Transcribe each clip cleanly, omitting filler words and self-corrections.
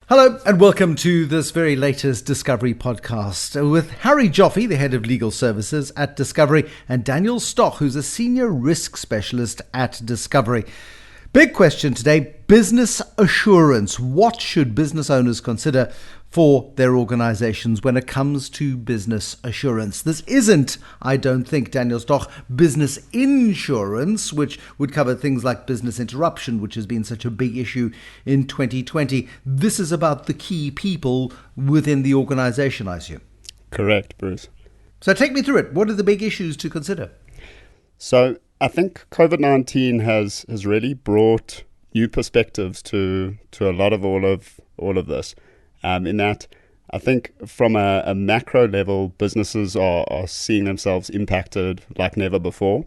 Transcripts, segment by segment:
Hello and welcome to this very latest Discovery podcast with Harry Joffe, the head of legal services at Discovery, and Daniel Stoch, who's a senior risk specialist at Discovery. Big question today, business assurance. What should business owners consider for their organizations when it comes to business assurance? This isn't, I don't think, Daniel Stoch, business insurance, which would cover things like business interruption, which has been such a big issue in 2020. This is about the key people within the organization, I assume. Correct, Bruce. So take me through it. What are the big issues to consider? So I think COVID-19 has really brought new perspectives to a lot of all of this. In that, I think from a macro level, businesses are seeing themselves impacted like never before.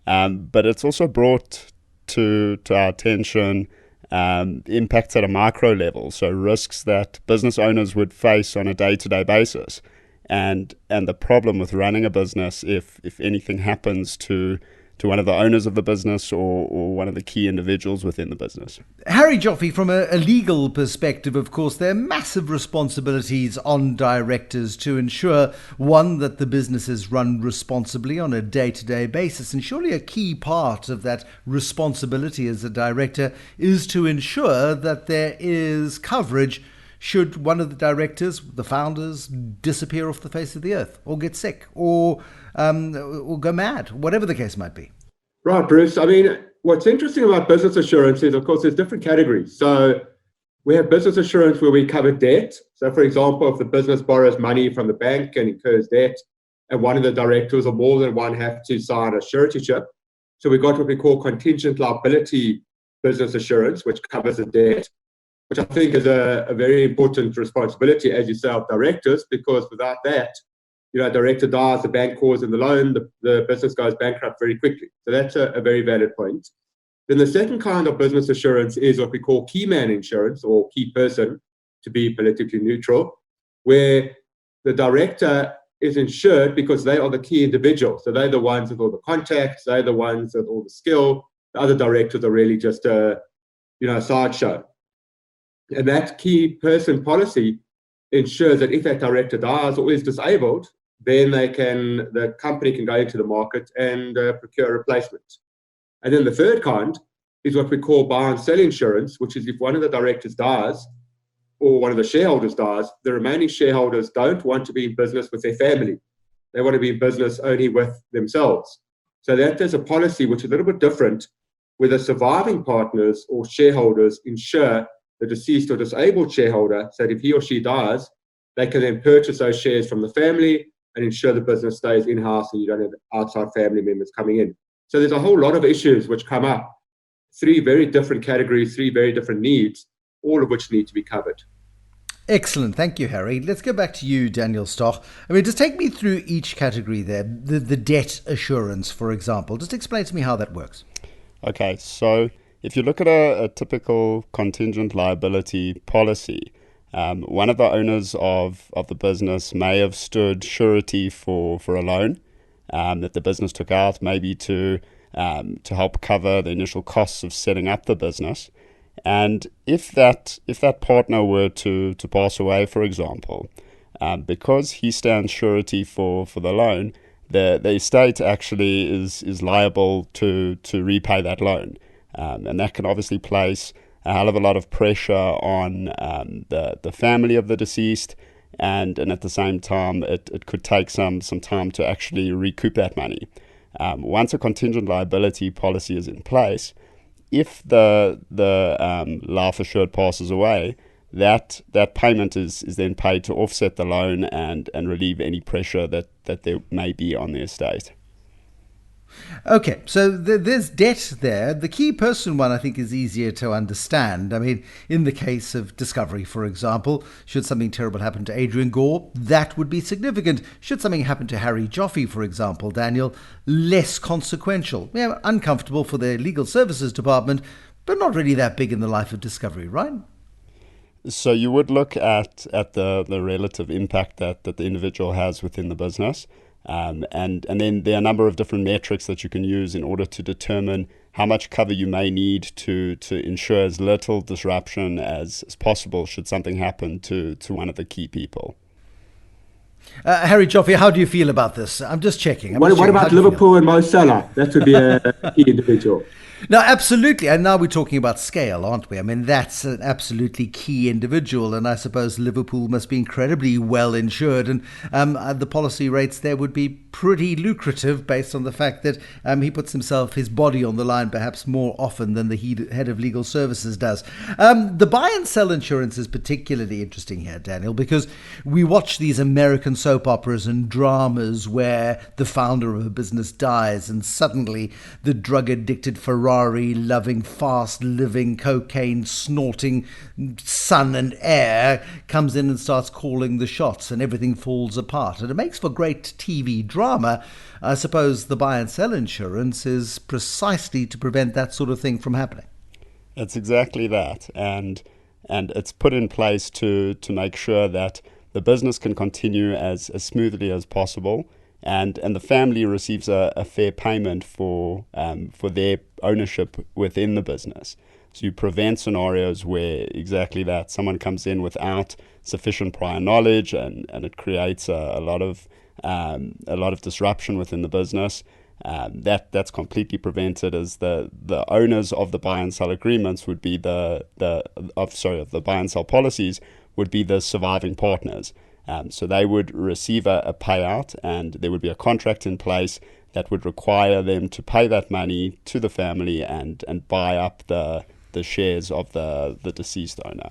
But it's also brought to our attention impacts at a micro level, so risks that business owners would face on a day-to-day basis, and the problem with running a business if anything happens to one of the owners of the business or one of the key individuals within the business. Harry Joffe, from a legal perspective, of course, there are massive responsibilities on directors to ensure, one, that the business is run responsibly on a day-to-day basis. And surely a key part of that responsibility as a director is to ensure that there is coverage should one of the directors, the founders, disappear off the face of the earth or get sick or go mad, whatever the case might be. Right, Bruce. I mean, what's interesting about business assurance is, of course, there's different categories. So we have business assurance where we cover debt. So, for example, if the business borrows money from the bank and incurs debt, and one of the directors or more than one have to sign a suretyship. So we've got what we call contingent liability business assurance, which covers the debt, which I think is a very important responsibility, as you say, of directors, because without that, a director dies, the bank calls in the loan, the business goes bankrupt very quickly. So that's a very valid point. Then the second kind of business assurance is what we call key man insurance, or key person, to be politically neutral, where the director is insured because they are the key individual. So they're the ones with all the contacts, they're the ones with all the skill. The other directors are really just a sideshow. And that key person policy ensures that if that director dies or is disabled, then the company can go into the market and procure a replacement. And then the third kind is what we call buy and sell insurance, which is if one of the directors dies or one of the shareholders dies, the remaining shareholders don't want to be in business with their family. They want to be in business only with themselves. So that is a policy which is a little bit different, where the surviving partners or shareholders insure the deceased or disabled shareholder, so that if he or she dies, they can then purchase those shares from the family and ensure the business stays in-house and you don't have outside family members coming in. So there's a whole lot of issues which come up, three very different categories, three very different needs, all of which need to be covered. Excellent. Thank you, Harry. Let's go back to you, Daniel Stoch. I mean, just take me through each category there. The debt assurance, for example. Just explain to me how that works. Okay, so if you look at a typical contingent liability policy, one of the owners of the business may have stood surety for a loan that the business took out, maybe to help cover the initial costs of setting up the business. And if that partner were to pass away, for example, because he stands surety for the loan, the estate actually is liable to repay that loan. And that can obviously place a hell of a lot of pressure on the family of the deceased, and at the same time, it could take some time to actually recoup that money. Once a contingent liability policy is in place, if the life assured passes away, that payment is then paid to offset the loan and relieve any pressure that there may be on the estate. Okay, so there's debt there. The key person one, I think, is easier to understand. I mean, in the case of Discovery, for example, should something terrible happen to Adrian Gore, that would be significant. Should something happen to Harry Joffe, for example, Daniel, less consequential. Yeah, uncomfortable for their legal services department, but not really that big in the life of Discovery, right? So you would look at the relative impact that the individual has within the business. And then there are a number of different metrics that you can use in order to determine how much cover you may need to ensure as little disruption as possible should something happen to one of the key people. Harry Joffe, how do you feel about this? I'm just checking. What about Liverpool and Mo Salah? That would be a key individual. No, absolutely. And now we're talking about scale, aren't we? I mean, that's an absolutely key individual. And I suppose Liverpool must be incredibly well insured. And the policy rates there would be pretty lucrative based on the fact that he puts his body on the line perhaps more often than the head of legal services does. The buy and sell insurance is particularly interesting here, Daniel, because we watch these American soap operas and dramas where the founder of a business dies and suddenly the drug-addicted Ferrari-loving, fast-living, cocaine-snorting son and heir comes in and starts calling the shots and everything falls apart. And it makes for great TV drama. I suppose the buy and sell insurance is precisely to prevent that sort of thing from happening. It's exactly that. And it's put in place to make sure that the business can continue as smoothly as possible. And the family receives a fair payment for their ownership within the business. So you prevent scenarios where exactly that someone comes in without sufficient prior knowledge, and it creates a lot of disruption within the business. That's completely prevented, as the owners of the buy and sell agreements would be of the buy and sell policies would be the surviving partners. So they would receive a payout, and there would be a contract in place that would require them to pay that money to the family and buy up the shares of the deceased owner.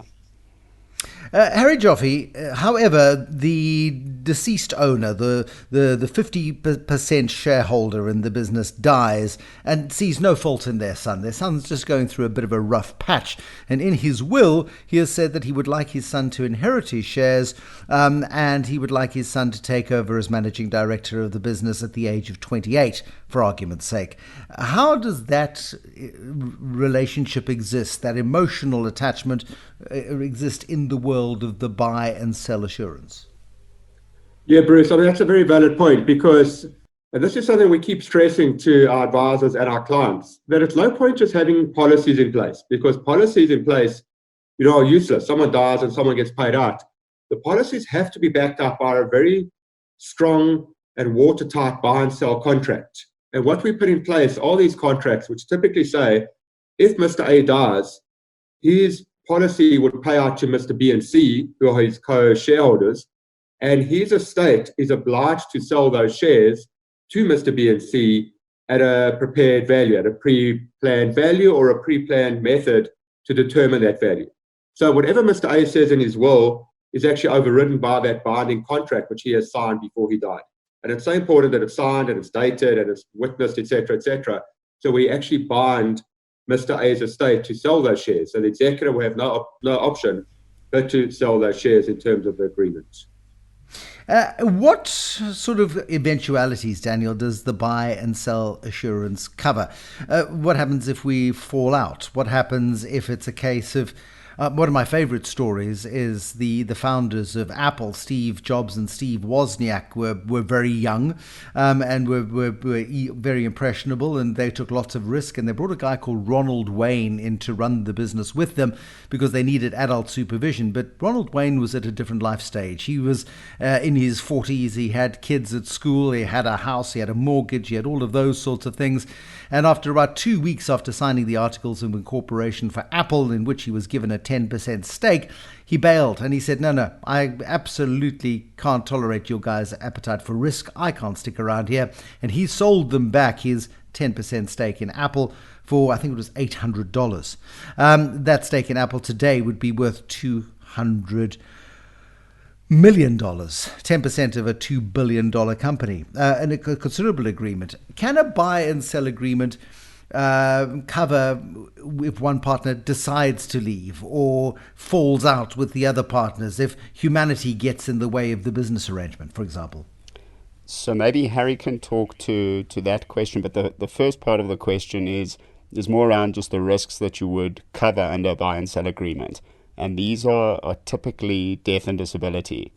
Harry Joffe, however, the deceased owner, the 50% shareholder in the business, dies and sees no fault in their son. Their son's just going through a bit of a rough patch. And in his will, he has said that he would like his son to inherit his shares, and he would like his son to take over as managing director of the business at the age of 28, for argument's sake. How does that relationship exist, that emotional attachment exist in the world of the buy and sell assurance? Yeah, Bruce, I mean, that's a very valid point, because, and this is something we keep stressing to our advisors and our clients, that it's no point just having policies in place, because policies in place, are useless. Someone dies and someone gets paid out. The policies have to be backed up by a very strong and watertight buy and sell contract. And what we put in place are these contracts, which typically say, if Mr. A dies, his policy would pay out to Mr. B and C, who are his co-shareholders, and his estate is obliged to sell those shares to Mr. B and C at a prepared value, at a pre-planned value or a pre-planned method to determine that value. So whatever Mr. A says in his will is actually overridden by that binding contract which he has signed before he died. And it's so important that it's signed and it's dated and it's witnessed, etc., etc. So we actually bind Mr. A's estate to sell those shares. So the executor will have no option but to sell those shares in terms of the agreement. What sort of eventualities, Daniel, does the buy and sell assurance cover? What happens if we fall out? What happens if it's a case of one of my favorite stories is the founders of Apple, Steve Jobs and Steve Wozniak, were very young and were very impressionable, and they took lots of risk, and they brought a guy called Ronald Wayne in to run the business with them because they needed adult supervision. But Ronald Wayne was at a different life stage. He was in his 40s. He had kids at school. He had a house. He had a mortgage. He had all of those sorts of things. And after about 2 weeks after signing the Articles of Incorporation for Apple, in which he was given a 10% stake, he bailed and he said, no, I absolutely can't tolerate your guys' appetite for risk. I can't stick around here. And he sold them back his 10% stake in Apple for, I think it was $800. That stake in Apple today would be worth $200 million, 10% of a $2 billion company, and a considerable agreement. Can a buy and sell agreement cover if one partner decides to leave or falls out with the other partners, if humanity gets in the way of the business arrangement, for example? So maybe Harry can talk to that question, but the first part of the question is more around just the risks that you would cover under a buy and sell agreement. And these are typically death and disability.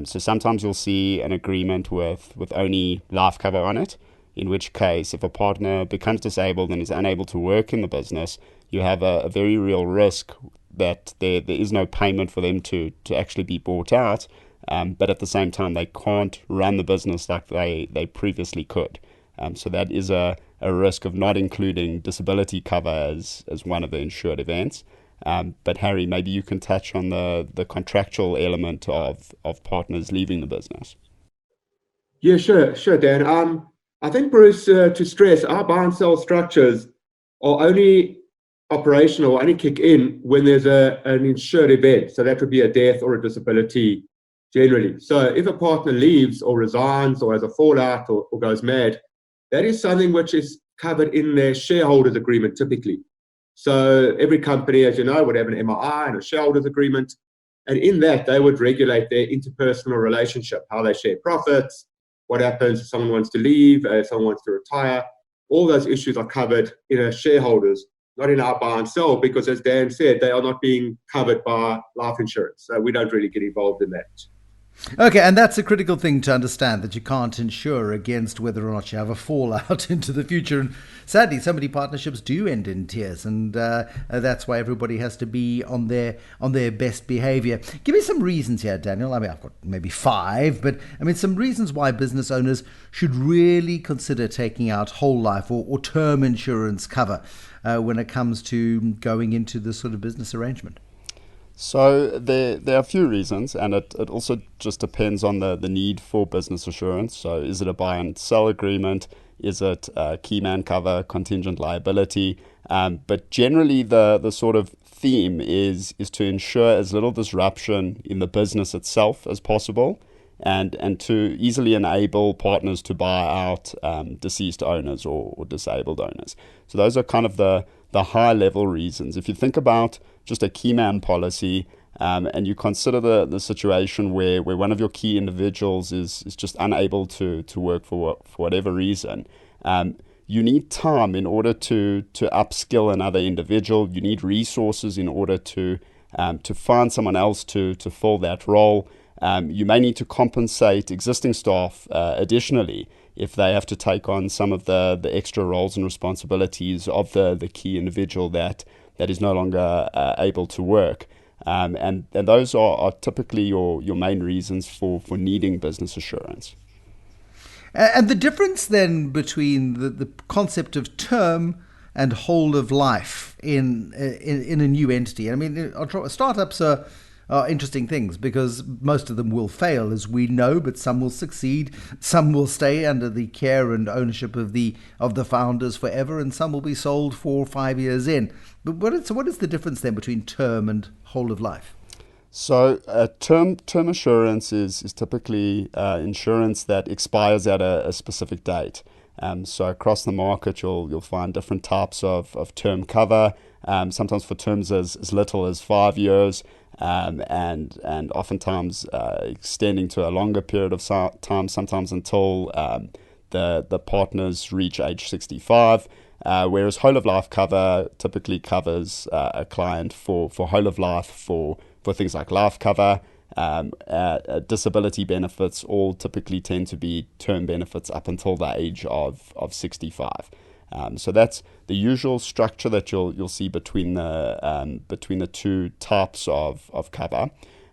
So sometimes you'll see an agreement with only life cover on it. in which case, if a partner becomes disabled and is unable to work in the business, you have a very real risk that there is no payment for them to actually be bought out, but at the same time, they can't run the business like they previously could. So that is a risk of not including disability cover as one of the insured events. But Harry, maybe you can touch on the contractual element of partners leaving the business. Yeah, sure, Dan. I think, Bruce, to stress, our buy and sell structures are only operational, only kick in when there's an insured event. So that would be a death or a disability generally. So if a partner leaves or resigns or has a fallout or goes mad, that is something which is covered in their shareholders agreement typically. So every company, as you know, would have an MRI and a shareholders agreement. And in that, they would regulate their interpersonal relationship, how they share profits, what happens if someone wants to leave, if someone wants to retire. All those issues are covered in our shareholders, not in our buy and sell, because as Dan said, they are not being covered by life insurance. So we don't really get involved in that. Okay, and that's a critical thing to understand, that you can't insure against whether or not you have a fallout into the future. And sadly, so many partnerships do end in tears, and that's why everybody has to be on their best behavior. Give me some reasons here, Daniel. I mean, I've got maybe 5, but I mean, some reasons why business owners should really consider taking out whole life or term insurance cover when it comes to going into this sort of business arrangement. So there are a few reasons, and it also just depends on the need for business assurance. So is it a buy and sell agreement? Is it key man cover, contingent liability? But generally the sort of theme is to ensure as little disruption in the business itself as possible, and to easily enable partners to buy out deceased owners or disabled owners. So those are kind of the high level reasons. If you think about just a key man policy, and you consider the situation where one of your key individuals is just unable to work for whatever reason, you need time in order to upskill another individual. You need resources in order to find someone else to fill that role. You may need to compensate existing staff additionally if they have to take on some of the extra roles and responsibilities of the key individual that is no longer able to work. And those are typically your main reasons for needing business assurance. And the difference then between the concept of term and whole of life in a new entity. I mean, startups are interesting things because most of them will fail, as we know, but some will succeed. Some will stay under the care and ownership of the founders forever, and some will be sold 4 or 5 years in. But what is the difference then between term and whole of life? So term assurance is typically insurance that expires at a specific date. So across the market, you'll find different types of term cover. Sometimes for terms as little as 5 years, and oftentimes extending to a longer period of time. Sometimes until the partners reach age 65. Whereas whole of life cover typically covers a client for whole of life for things like life cover. Disability benefits all typically tend to be term benefits up until the age of 65. So that's the usual structure that you'll see between the two types of cover,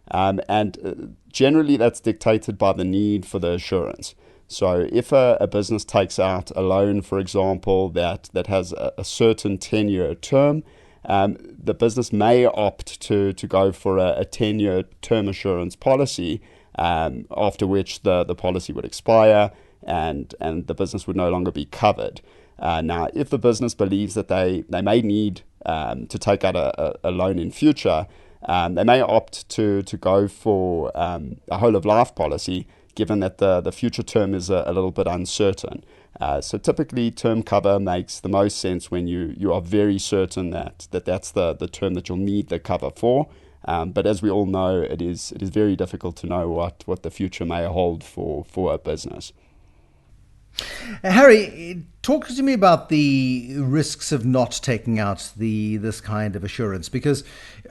and generally that's dictated by the need for the assurance. So if a business takes out a loan, for example, that has a certain 10-year term, the business may opt to go for a 10-year term assurance policy, after which the policy would expire and the business would no longer be covered. Now, if the business believes that they may need to take out a loan in future, they may opt to go for a whole of life policy, given that the future term is a little bit uncertain. So typically, term cover makes the most sense when you are very certain that's the term that you'll need the cover for. But as we all know, it is very difficult to know what the future may hold for a business. Harry, Talk to me about the risks of not taking out this kind of assurance, because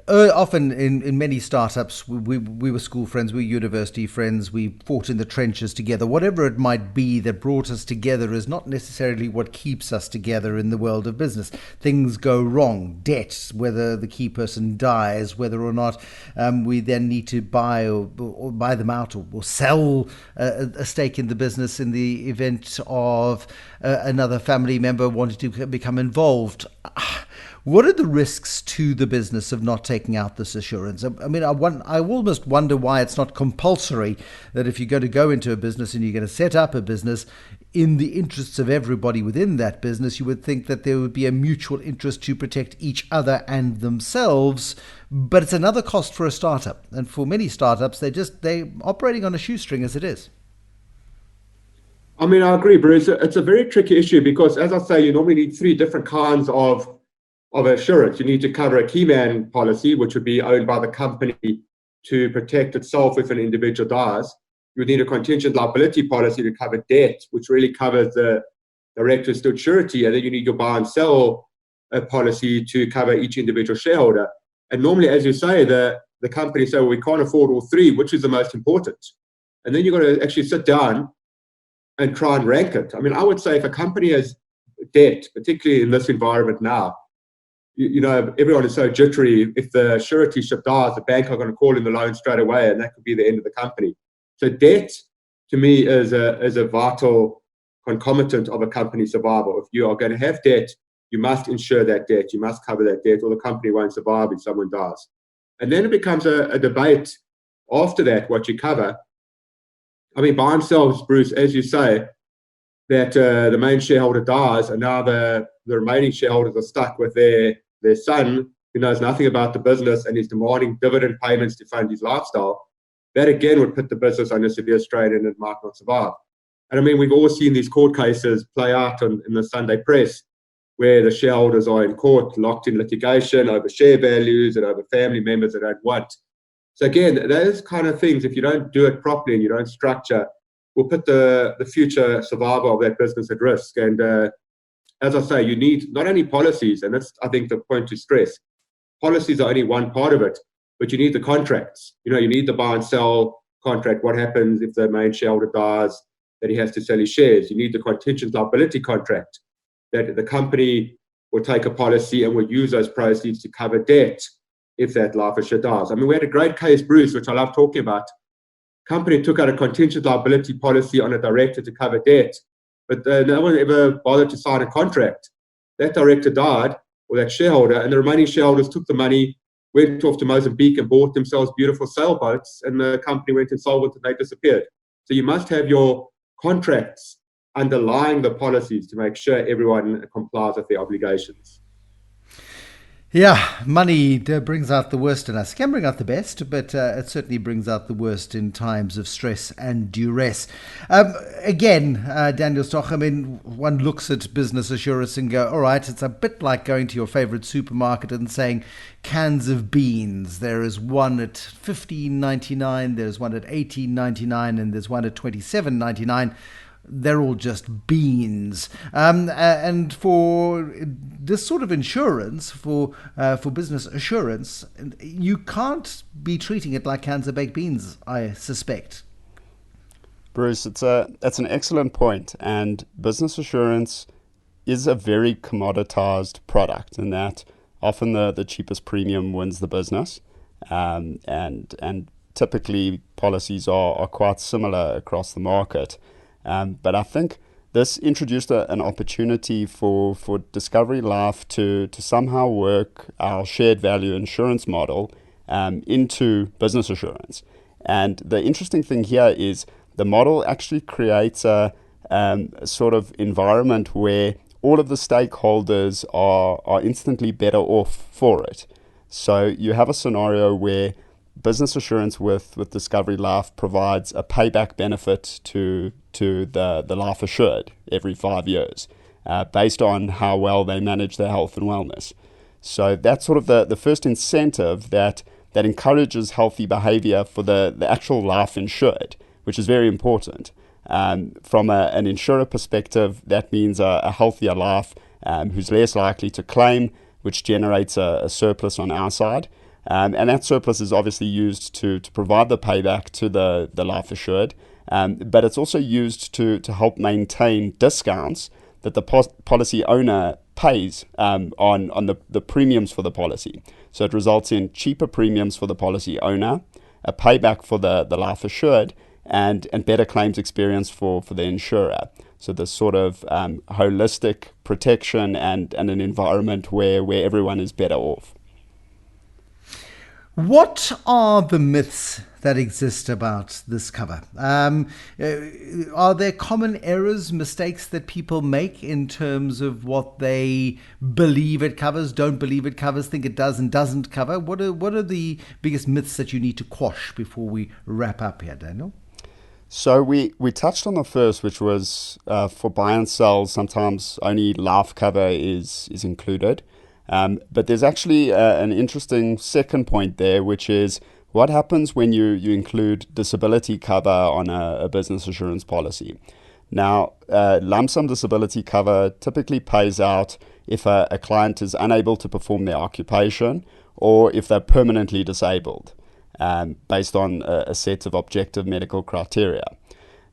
often in many startups we were school friends, we were university friends, we fought in the trenches together. Whatever it might be that brought us together is not necessarily what keeps us together in the world of business. Things go wrong, debts, whether the key person dies, whether or not we then need to buy or buy them out or sell a stake in the business in the event of another family member wanted to become involved. What are the risks to the business of not taking out this assurance? I mean, I almost wonder why it's not compulsory that if you're going to go into a business and you're going to set up a business in the interests of everybody within that business, you would think that there would be a mutual interest to protect each other and themselves. But it's another cost for a startup. And for many startups, they're operating on a shoestring as it is. I mean, I agree, Bruce. It's a very tricky issue because, as I say, you normally need three different kinds of assurance. You need to cover a key man policy, which would be owned by the company to protect itself if an individual dies. You would need a contingent liability policy to cover debt, which really covers the director stood surety. And then you need your buy and sell policy to cover each individual shareholder. And normally, as you say, the company say, well, we can't afford all three, which is the most important? And then you've got to actually sit down and try and rank it. I mean, I would say if a company has debt, particularly in this environment now, you know, everyone is so jittery. If the surety ship dies, the bank are going to call in the loan straight away, and that could be the end of the company. So debt, to me, is a vital concomitant of a company survival. If you are going to have debt, you must insure that debt. You must cover that debt, or the company won't survive if someone dies. And then it becomes a debate after that, what you cover. I mean, buy and sell, Bruce, as you say, that the main shareholder dies, and now the remaining shareholders are stuck with their son, who knows nothing about the business and is demanding dividend payments to fund his lifestyle. That again would put the business under severe strain and it might not survive. And I mean, we've all seen these court cases play out in the Sunday press, where the shareholders are in court, locked in litigation over share values and over family members that don't want. So again, those kind of things, if you don't do it properly and you don't structure, will put the future survival of that business at risk. And as I say, you need not only policies, and that's, I think, the point to stress. Policies are only one part of it, but you need the contracts. You know, you need the buy and sell contract. What happens if the main shareholder dies, that he has to sell his shares? You need the contingent liability contract, that the company will take a policy and will use those proceeds to cover debt if that life assured dies. I mean, we had a great case, Bruce, which I love talking about. Company took out a contingent liability policy on a director to cover debt, but no one ever bothered to sign a contract. That director died, or that shareholder, and the remaining shareholders took the money, went off to Mozambique and bought themselves beautiful sailboats, and the company went insolvent and they disappeared. So you must have your contracts underlying the policies to make sure everyone complies with their obligations. Yeah, money brings out the worst in us. It can bring out the best, but it certainly brings out the worst in times of stress and duress. Again, Daniel Stoch, I mean, one looks at business assurance and go, all right, it's a bit like going to your favorite supermarket and saying cans of beans. There is one at $15.99, there's one at $18.99, and there's one at $27.99. They're all just beans. And for this sort of insurance, for business assurance, you can't be treating it like cans of baked beans, I suspect. Bruce, that's an excellent point. And business assurance is a very commoditized product in that often the cheapest premium wins the business. And typically policies are quite similar across the market. But I think this introduced an opportunity for Discovery Life to somehow work our shared value insurance model into business assurance. And the interesting thing here is the model actually creates a sort of environment where all of the stakeholders are instantly better off for it. So you have a scenario where business assurance with Discovery Life provides a payback benefit to the life assured every 5 years based on how well they manage their health and wellness. So that's sort of the first incentive that encourages healthy behavior for the actual life insured, which is very important. From an insurer perspective, that means a healthier life, who's less likely to claim, which generates a surplus on our side. And that surplus is obviously used to provide the payback to the life assured, but it's also used to help maintain discounts that the policy owner pays on the premiums for the policy. So it results in cheaper premiums for the policy owner, a payback for the life assured, and better claims experience for the insurer. So this sort of holistic protection and an environment where everyone is better off. What are the myths that exist about this cover? Are there common errors, mistakes that people make in terms of what they believe it covers, don't believe it covers, think it does and doesn't cover? What are the biggest myths that you need to quash before we wrap up here, Daniel? So we touched on the first, which was for buy and sell, sometimes only life cover is included. But there's actually an interesting second point there, which is what happens when you include disability cover on a business assurance policy. Now, lump sum disability cover typically pays out if a client is unable to perform their occupation or if they're permanently disabled, based on a set of objective medical criteria.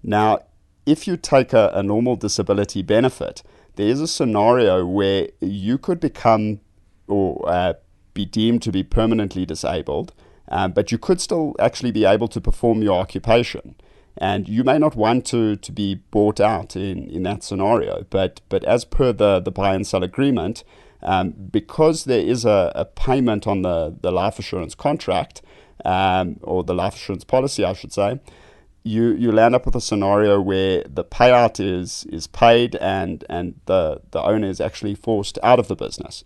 Now, if you take a normal disability benefit, there is a scenario where you could become or be deemed to be permanently disabled, but you could still actually be able to perform your occupation. And you may not want to be bought out in that scenario, but as per the buy and sell agreement, because there is a payment on the life assurance contract, or the life assurance policy, I should say, you land up with a scenario where the payout is paid and the owner is actually forced out of the business.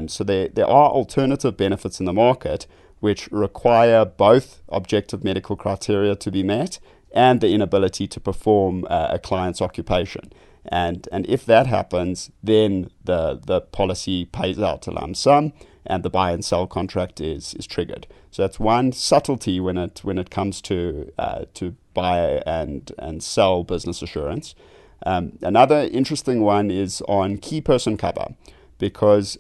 So there are alternative benefits in the market which require both objective medical criteria to be met and the inability to perform a client's occupation. And if that happens, then the policy pays out a lump sum and the buy and sell contract is triggered. So that's one subtlety when it comes to buy and sell business assurance. Another interesting one is on key person cover, because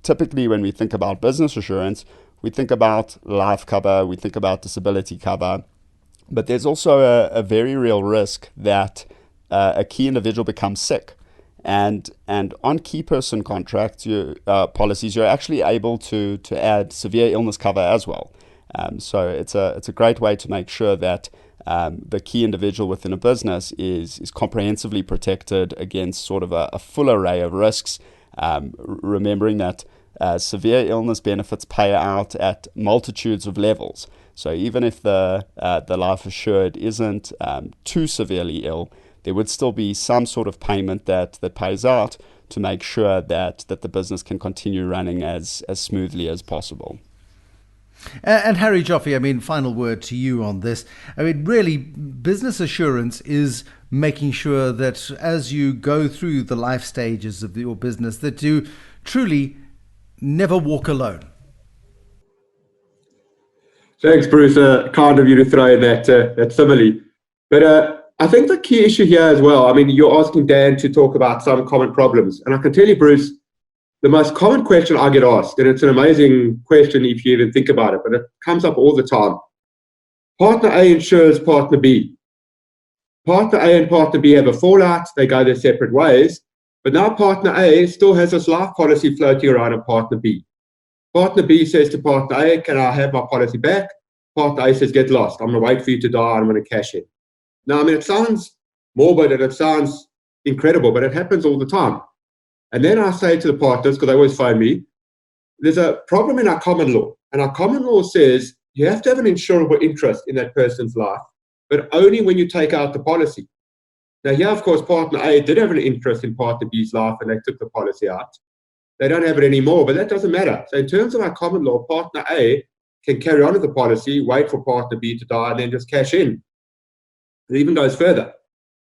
typically when we think about business assurance, we think about life cover, we think about disability cover, but there's also a very real risk that a key individual becomes sick. And on key person contracts, policies, you're actually able to add severe illness cover as well. So it's a great way to make sure that the key individual within a business is comprehensively protected against sort of a full array of risks, remembering that severe illness benefits pay out at multitudes of levels. So even if the life assured isn't too severely ill, there would still be some sort of payment that pays out to make sure that the business can continue running as smoothly as possible. And Harry Joffe, I mean, final word to you on this. I mean, really, business assurance is making sure that as you go through the life stages of your business, that you truly never walk alone. Thanks, Bruce. Kind of you to throw in that simile. But I think the key issue here as well, I mean, you're asking Dan to talk about some common problems. And I can tell you, Bruce, the most common question I get asked, and it's an amazing question if you even think about it, but it comes up all the time. Partner A insures partner B. Partner A and partner B have a fallout. They go their separate ways. But now partner A still has this life policy floating around on partner B. Partner B says to partner A, can I have my policy back? Partner A says, get lost. I'm going to wait for you to die. I'm going to cash in. Now, I mean, it sounds morbid and it sounds incredible, but it happens all the time. And then I say to the partners, because they always phone me, there's a problem in our common law. And our common law says you have to have an insurable interest in that person's life, but only when you take out the policy. Now, here, of course, partner A did have an interest in partner B's life and they took the policy out. They don't have it anymore, but that doesn't matter. So in terms of our common law, partner A can carry on with the policy, wait for partner B to die, and then just cash in. It even goes further.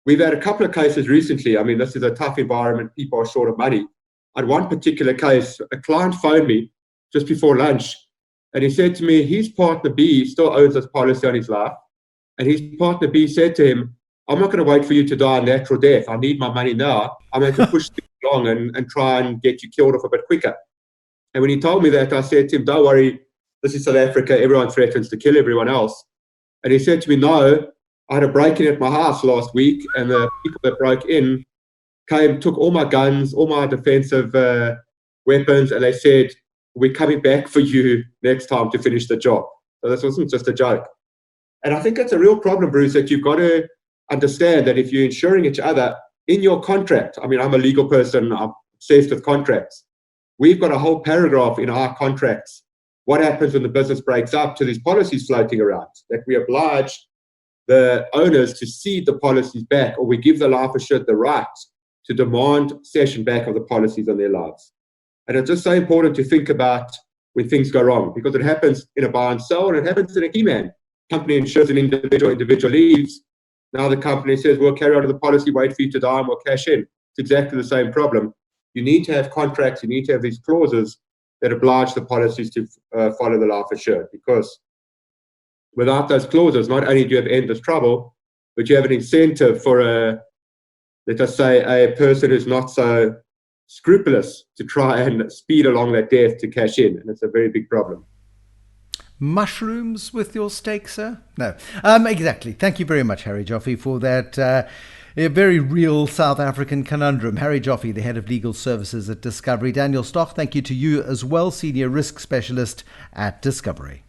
We've had a couple of cases recently. I mean, this is a tough environment. People are short of money. I had one particular case, a client phoned me just before lunch, and he said to me, his partner B still owns this policy on his life, and his partner B said to him, I'm not going to wait for you to die a natural death. I need my money now. I'm going to push things along and try and get you killed off a bit quicker. And when he told me that, I said to him, don't worry, this is South Africa. Everyone threatens to kill everyone else. And he said to me, no, I had a break-in at my house last week, and the people that broke in took all my guns, all my defensive weapons, and they said, we're coming back for you next time to finish the job. So this wasn't just a joke. And I think that's a real problem, Bruce, that you've got to understand that if you're insuring each other in your contract, I mean, I'm a legal person, I'm obsessed with contracts. We've got a whole paragraph in our contracts. What happens when the business breaks up to these policies floating around? That we oblige the owners to cede the policies back, or we give the life assured the right to demand cession back of the policies on their lives. And it's just so important to think about when things go wrong, because it happens in a buy and sell, and it happens in a key man. Company insures an individual leaves. Now the company says, we'll carry on with the policy, wait for you to die, and we'll cash in. It's exactly the same problem. You need to have contracts, you need to have these clauses that oblige the policies to follow the life assured, because without those clauses, not only do you have endless trouble, but you have an incentive for let us say, a person who's not so scrupulous to try and speed along that death to cash in. And it's a very big problem. Mushrooms with your steak, sir? No. Exactly. Thank you very much, Harry Joffe, for that a very real South African conundrum. Harry Joffe, the head of legal services at Discovery. Daniel Stock, thank you to you as well, senior risk specialist at Discovery.